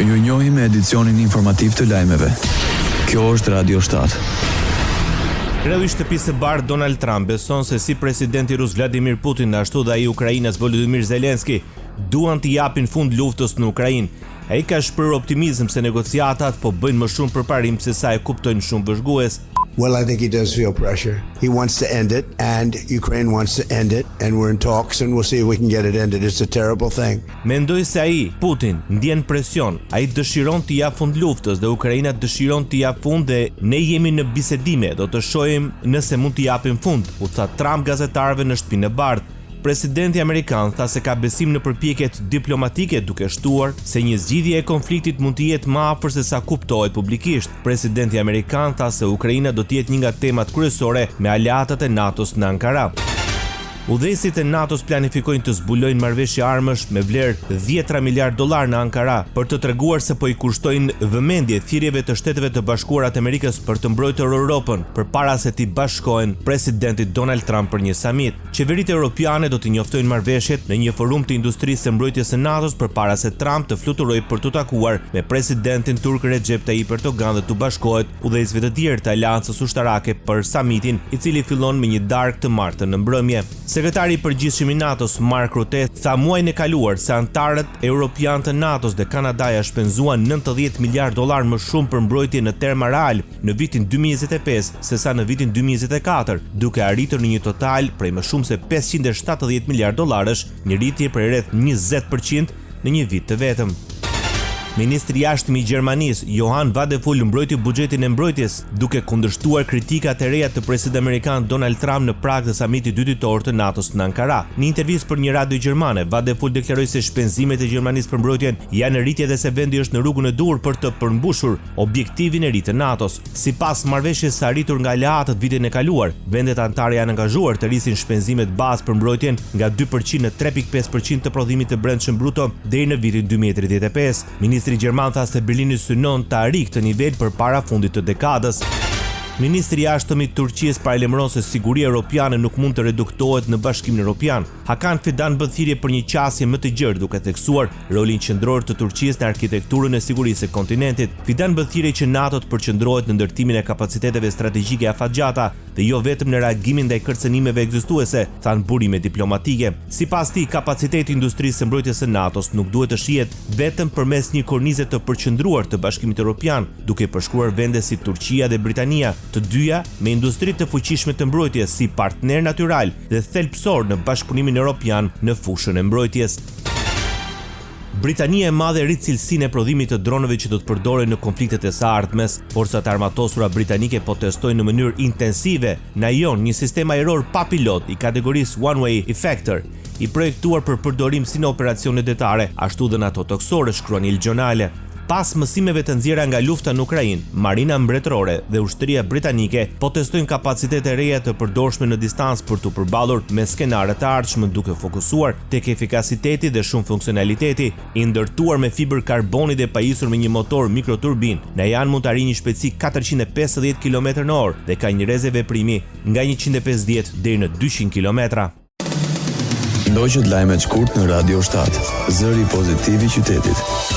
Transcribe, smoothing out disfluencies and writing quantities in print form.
Ju njohim me edicionin informativ të lajmeve. Kjo është Radio 7. Kreu i shtëpisë së bardhë Donald Trump beson se si presidenti rus Vladimir Putin ashtu dhe ai i Ukrainës Volodymyr Zelensky duan të japin fund luftës në Ukrainë. Ai ka shprehur optimizëm se negociatat po bëjnë më shumë përparim se sa e kuptojnë shumë vëzhgues. Well, I think he does feel pressure. He wants to end it, and Ukraine wants to end it, and we're in talks, and we'll see if we can get it ended. It's a terrible thing. Mendoj se ai, Putin, ndjen presion. Ai dëshiron të jap fund luftës dhe Ukraina dëshiron të jap fund dhe ne jemi në bisedime, do të shohim nëse mund të japim fund, u tha Trump gazetarëve në Shtëpinë e Bardhë. Presidenti amerikan tha se ka besim në përpjekjet diplomatike duke shtuar se një zgjidhje e konfliktit mund të jetë më afër se sa kuptohet publikisht. Presidenti amerikan tha se Ukraina do të jetë një nga temat kryesore me aleatët e NATO-s në Ankara. Udhëheqësit e NATO-s planifikojnë të zbulojnë marrëveshje armësh me vlerë $10 miliardë në Ankara për të treguar se po i kushtojnë vëmendje thirrjeve të Shteteve të Bashkuara të Amerikës për të mbrojtur Europën përpara se t'i bashkohen presidentit Donald Trump për një samit. Qeveritë europiane do të njoftojnë marrëveshjet në një forum të industrisë së mbrojtjes së NATO-s përpara se Trump të fluturojë për të takuar me presidentin turk Recep Tayyip Erdogan dhe të bashkohet udhëheqësve të tjerë të Aleancës Ushtarake për samitin i cili fillon me një darkë të martën në mbrëmje. Sekretari i përgjithshëm i NATO-s Mark Rutte tha muajin e kaluar se anëtarët europianë të NATO-s dhe Kanadaja shpenzuan $90 miliardë më shumë për mbrojtje në terma real në vitin 2025 sesa në vitin 2024, duke arritur në një total prej më shumë se $570 miliardë, një rritje prej rreth 20% në një vit të vetëm. Ministri i jashtëm i Gjermanisë, Johann Wadephul, mbrojti buxhetin e mbrojtjes, duke kundërshtuar kritikat e reja të presidentit amerikan Donald Trump në prag të samitit dytor të NATO-s në Ankara. Në intervistë për një radio gjermane, Wadephul deklaroi se shpenzimet e Gjermanisë për mbrojtjen janë në rritje dhe se vendi është në rrugën e duhur për të përmbushur objektivin e ri të NATO-s. Sipas marrëveshjes së arritur nga aleatët vitin e kaluar, vendet anëtare janë angazhuar të rrisin shpenzimet bazë për mbrojtjen nga 2% në 3.5% të prodhimit të brendshëm bruto deri në vitin 2035. Ministri Gjerman tha se Berlini synon të arrijë këtë nivel përpara fundit të dekadës. Ministri i jashtëm i Turqisë paralajmëron se siguria europiane nuk mund të reduktohet në Bashkimin Evropian. Hakan Fidan bën thirrje për një qasje më të gjerë duke theksuar rolin qendror të Turqisë në arkitekturën e sigurisë së kontinentit. Fidan bën thirrje që NATO të përqendrohet në ndërtimin e kapaciteteve strategjike afatgjata dhe jo vetëm në reagimin ndaj kërcënimeve ekzistuese, thanë burime diplomatike. Sipas tij, kapaciteti i industrisë së mbrojtjes së NATO-s nuk duhet të shihet vetëm përmes një kornize të përqendruar të Bashkimit Evropian, duke përshkruar vende si Turqia dhe Britania, të dyja me industri të fuqishme të mbrojtjes si partner natyral dhe thelbësor në bashkëpunimin evropian në fushën e mbrojtjes. Britania e Madhe rrit cilësinë e prodhimit të dronëve që do të përdoren në konfliktet e së ardhmes. Forcat armatosura britanike po testojnë në mënyrë intensive në Ion një sistem ajror pa pilot i kategorisë One Way Effector, i projektuar për përdorim si në operacione detare, ashtu dhe në ato toksore, shkruan Il Giornale. Pas mësimeve të nxjerra nga lufta në Ukrainë, Marina Mbretërore dhe Ushtria Britanike po testojnë kapacitete reja të përdorshme në distancë për të përballur me skenaret të ardhshme, duke fokusuar tek efikasiteti dhe shumë funksionaliteti, i ndërtuar me fibër karboni dhe pajisur me një motor mikroturbin. Në janë mund të arrijë një shpejtësi 450 km/h dhe ka një rrezë veprimi nga 150 deri në 200 km. Ndoqët lajmet shkurt në Radio 7, zëri pozitiv i qytetit.